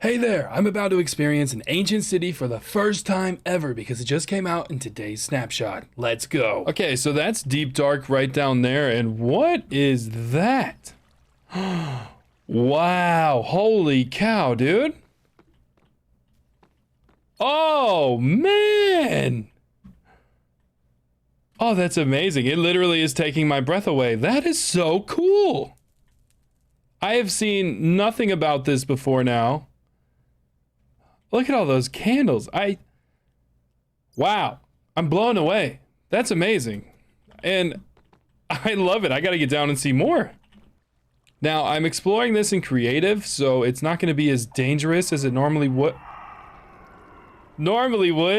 Hey there, I'm about to experience an ancient city for the first time ever because it just came out in today's snapshot. Let's go. Okay, so that's deep dark right down there, and what is that? Wow, holy cow, dude. Oh, man. Oh, that's amazing. It literally is taking my breath away. That is so cool. I have seen nothing about this before now. Look at all those candles. Wow, I'm blown away. That's amazing. And I love it. I gotta get down and see more. Now, I'm exploring this in creative, so it's not gonna be as dangerous as it normally would.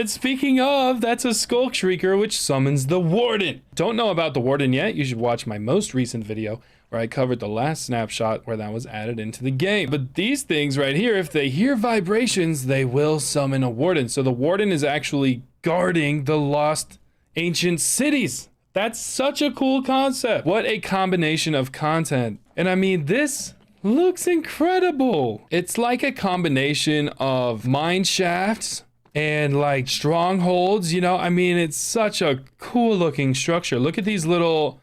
Speaking of, that's a Skulk Shrieker, which summons the Warden. Don't know about the Warden yet? You should watch my most recent video where I covered the last snapshot where that was added into the game. But these things right here, if they hear vibrations, they will summon a Warden. So the Warden is actually guarding the lost ancient cities. That's such a cool concept. What a combination of content. And I mean, this looks incredible. It's like a combination of mine shafts and like strongholds, you know? I mean, it's such a cool looking structure. Look at these little,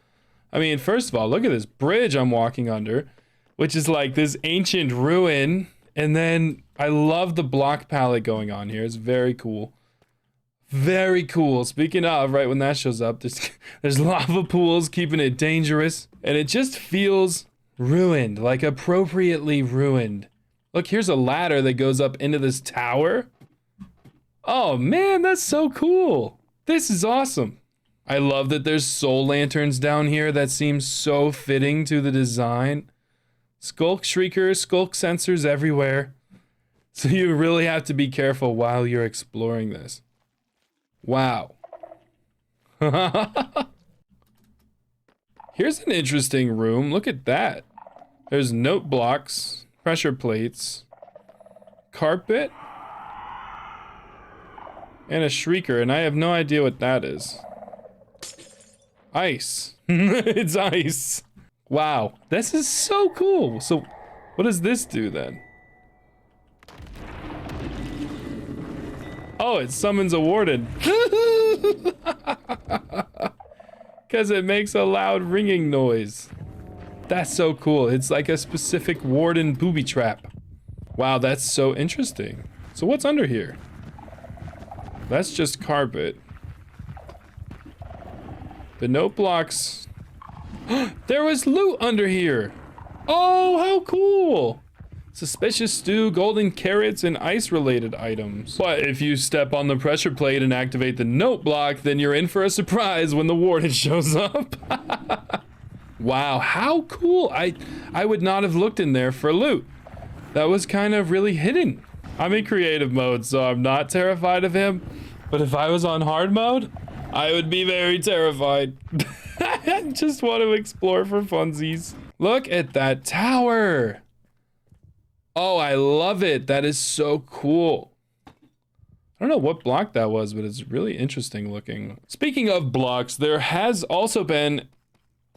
I mean, first of all, look at this bridge I'm walking under, which is like this ancient ruin. And then I love the block palette going on here. It's very cool. Very cool. Speaking of, right when that shows up, there's lava pools keeping it dangerous. And it just feels ruined, like appropriately ruined. Look, here's a ladder that goes up into this tower. Oh man, that's so cool. This is awesome. I love that there's soul lanterns down here. That seems so fitting to the design. Skulk Shrieker, skulk sensors everywhere. So you really have to be careful while you're exploring this. Wow. Here's an interesting room. Look at that. There's note blocks, pressure plates, carpet, and a Shrieker, and I have no idea what that is. Ice. It's ice. Wow, this is so cool. So, what does this do then? Oh, it summons a Warden. Because it makes a loud ringing noise. That's so cool. It's like a specific Warden booby trap. Wow, that's so interesting. So what's under here? That's just carpet. The note blocks. There was loot under here. Oh, how cool. Suspicious stew, golden carrots, and ice-related items. But if you step on the pressure plate and activate the note block, then you're in for a surprise when the Warden shows up. Wow, how cool. I would not have looked in there for loot. That was kind of really hidden. I'm in creative mode, so I'm not terrified of him. But if I was on hard mode, I would be very terrified. I just want to explore for funsies. Look at that tower. Oh, I love it. That is so cool. I don't know what block that was, but it's really interesting looking. Speaking of blocks, there has also been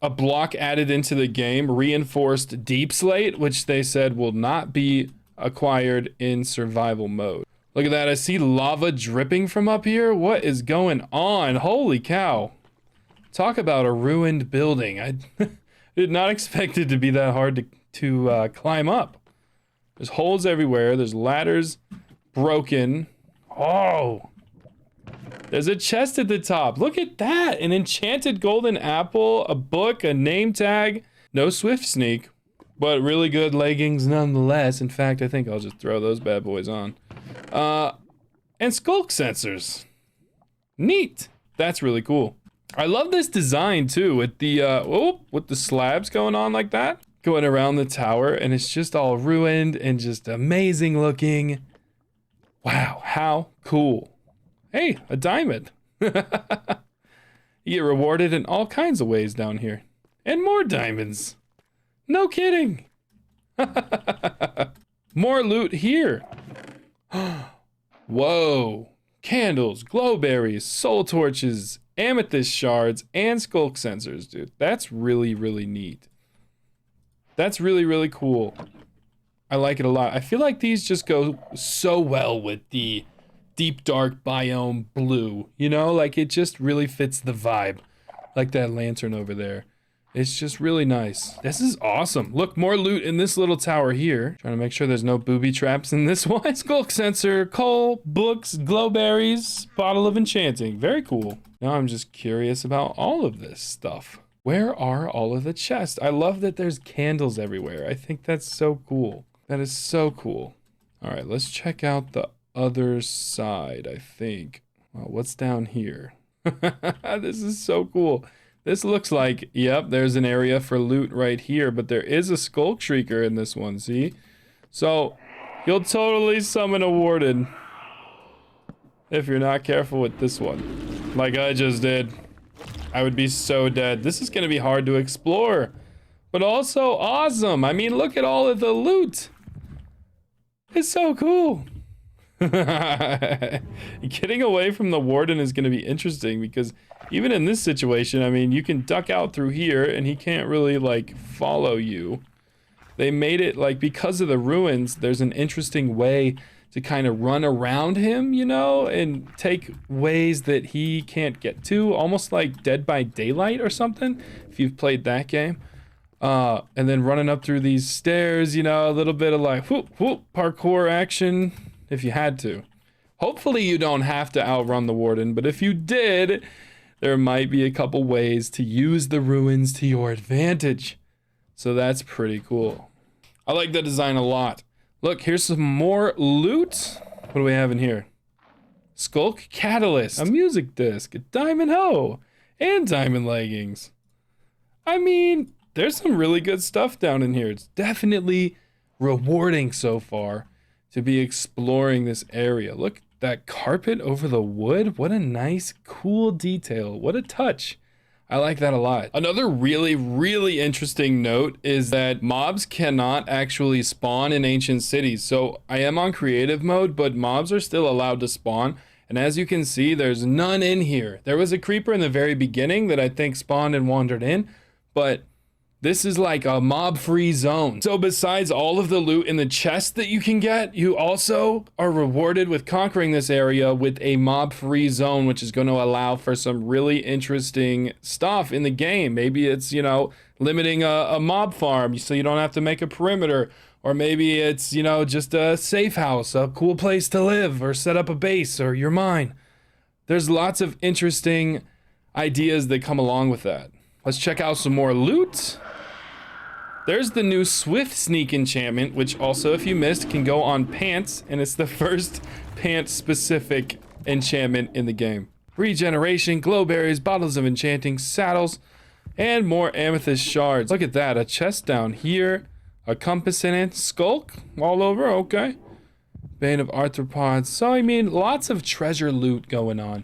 a block added into the game, reinforced deep slate, which they said will not be acquired in survival mode. Look at that. I see lava dripping from up here. What is going on? Holy cow. Talk about a ruined building. I did not expect it to be that hard to climb up. There's holes everywhere. There's ladders broken. Oh. There's a chest at the top. Look at that. An enchanted golden apple, a book, a name tag. No swift sneak, but really good leggings nonetheless. In fact, I think I'll just throw those bad boys on. And skulk sensors. Neat. That's really cool. I love this design too with the with the slabs going on like that, going around the tower, and it's just all ruined and just amazing looking. Wow, how cool. Hey, a diamond. You get rewarded in all kinds of ways down here. And more diamonds. No kidding. More loot here. Whoa. Candles, glowberries, soul torches, amethyst shards, and skulk sensors, dude. That's really, really neat. That's really, really cool. I like it a lot. I feel like these just go so well with the deep dark biome blue, you know, like it just really fits the vibe. Like that lantern over there. It's just really nice. This is awesome. Look, more loot in this little tower here. Trying to make sure there's no booby traps in this one. Skulk sensor, coal, books, glowberries, bottle of enchanting. Very cool. Now I'm just curious about all of this stuff. Where are all of the chests? I love that there's candles everywhere. I think that's so cool. That is so cool. All right, let's check out the other side, I think. Well, what's down here? This is so cool. This looks like, yep, there's an area for loot right here, but there is a Skulk Shrieker in this one, see? So, you'll totally summon a warden if you're not careful with this one. Like I just did. I would be so dead. This is gonna be hard to explore, but also awesome. I mean, look at all of the loot. It's so cool. Getting away from the warden is going to be interesting because even in this situation, I mean, you can duck out through here and he can't really like follow you. They made it like because of the ruins, there's an interesting way to kind of run around him, you know, and take ways that he can't get to, almost like Dead by Daylight or something, if you've played that game. And then running up through these stairs, you know, a little bit of like whoop whoop parkour action. If you had to. Hopefully you don't have to outrun the warden, but if you did, there might be a couple ways to use the ruins to your advantage. So that's pretty cool. I like the design a lot. Look, here's some more loot. What do we have in here? Skulk Catalyst, a music disc, a diamond hoe, and diamond leggings. I mean, there's some really good stuff down in here. It's definitely rewarding so far to be exploring this area. Look, that carpet over the wood. What a nice, cool detail. What a touch. I like that a lot. Another really, really interesting note is that mobs cannot actually spawn in ancient cities. So I am on creative mode, but mobs are still allowed to spawn. And as you can see, there's none in here. There was a creeper in the very beginning that I think spawned and wandered in, but this is like a mob-free zone. So besides all of the loot in the chest that you can get, you also are rewarded with conquering this area with a mob-free zone, which is going to allow for some really interesting stuff in the game. Maybe it's, you know, limiting a mob farm so you don't have to make a perimeter. Or maybe it's, you know, just a safe house, a cool place to live, or set up a base, or your mine. There's lots of interesting ideas that come along with that. Let's check out some more loot. There's the new Swift Sneak enchantment, which also, if you missed, can go on pants, and it's the first pants-specific enchantment in the game. Regeneration, glowberries, bottles of enchanting, saddles, and more amethyst shards. Look at that, a chest down here, a compass in it, skulk all over, okay. Bane of Arthropods. So, I mean, lots of treasure loot going on.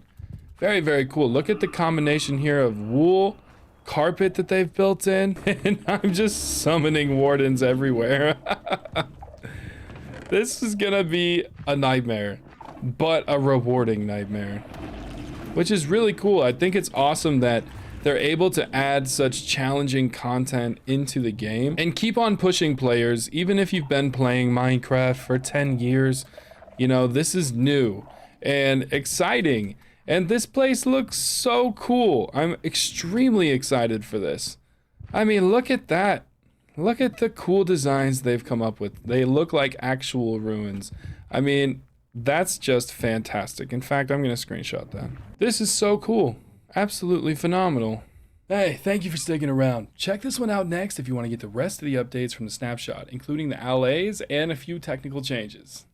Very, very cool. Look at the combination here of wool, carpet that they've built in, and I'm just summoning wardens everywhere. This is gonna be a nightmare, but a rewarding nightmare, which is really cool. I think it's awesome that they're able to add such challenging content into the game and keep on pushing players, even if you've been playing Minecraft for 10 years. You know, this is new and exciting. And this place looks so cool. I'm extremely excited for this. I mean, look at that. Look at the cool designs they've come up with. They look like actual ruins. I mean, that's just fantastic. In fact, I'm going to screenshot that. This is so cool. Absolutely phenomenal. Hey, thank you for sticking around. Check this one out next if you want to get the rest of the updates from the snapshot, including the LAs and a few technical changes.